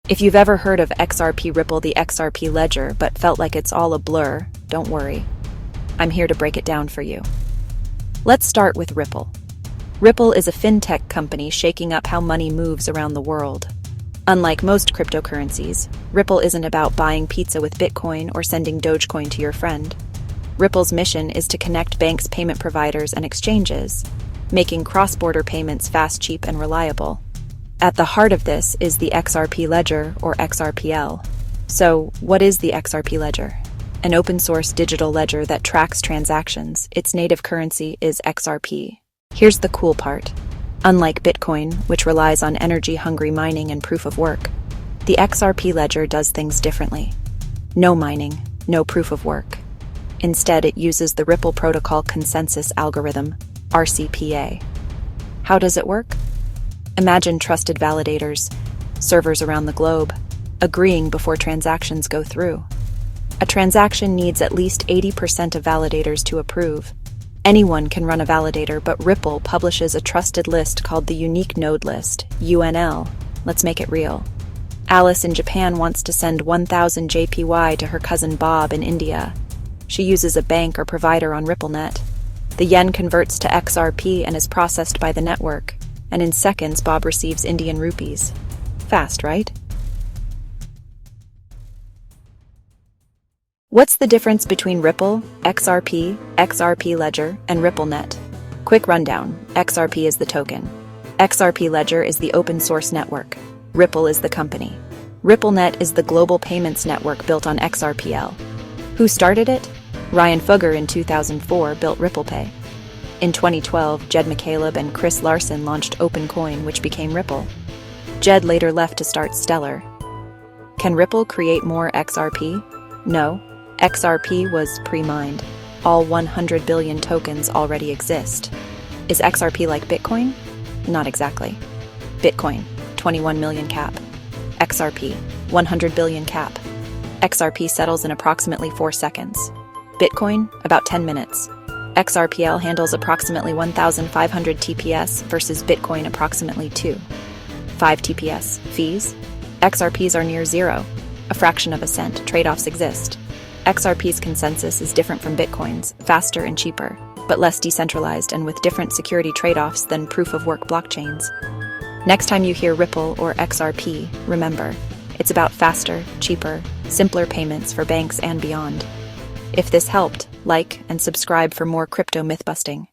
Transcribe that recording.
If you've ever heard of XRP Ripple, the XRP ledger, but felt like it's all a blur, don't worry. I'm here to break it down for you. Let's start with Ripple. Ripple is a fintech company shaking up how money moves around the world. Unlike most cryptocurrencies, Ripple isn't about buying pizza with Bitcoin or sending Dogecoin to your friend. Ripple's mission is to connect banks, payment providers, and exchanges, making cross-border payments fast, cheap, and reliable. At the heart of this is the XRP ledger, or XRPL. So, what is the XRP ledger? An open-source digital ledger that tracks transactions. Its native currency is XRP. Here's the cool part. Unlike Bitcoin, which relies on energy-hungry mining and proof of work, the XRP ledger does things differently. No mining, no proof of work. Instead, it uses the Ripple Protocol Consensus Algorithm, RCPA. How does it work? Imagine trusted validators, servers around the globe, agreeing before transactions go through. A transaction needs at least 80% of validators to approve. Anyone can run a validator, but Ripple publishes a trusted list called the Unique Node List, UNL. Let's make it real. Alice in Japan wants to send 1,000 JPY to her cousin Bob in India. She uses a bank or provider on RippleNet. The yen converts to XRP and is processed by the network, and in seconds Bob receives Indian rupees. Fast, right? What's the difference between Ripple, XRP, XRP Ledger, and RippleNet? Quick rundown. XRP is the token. XRP Ledger is the open source network. Ripple is the company. RippleNet is the global payments network built on XRPL. Who started it? Ryan Fugger in 2004 built RipplePay. In 2012, Jed McCaleb and Chris Larson launched OpenCoin, which became Ripple. Jed later left to start Stellar. Can Ripple create more XRP? No. XRP was pre-mined. All 100 billion tokens already exist. Is XRP like Bitcoin? Not exactly. Bitcoin, 21 million cap. XRP, 100 billion cap. XRP settles in approximately 4 seconds. Bitcoin, about 10 minutes. XRPL handles approximately 1,500 TPS versus Bitcoin approximately 5 TPS. Fees? XRPs are near zero, a fraction of a cent. Trade-offs exist. XRP's consensus is different from Bitcoin's, faster and cheaper, but less decentralized and with different security trade-offs than proof-of-work blockchains. Next time you hear Ripple or XRP, remember, it's about faster, cheaper, simpler payments for banks and beyond. If this helped, like and subscribe for more crypto myth-busting.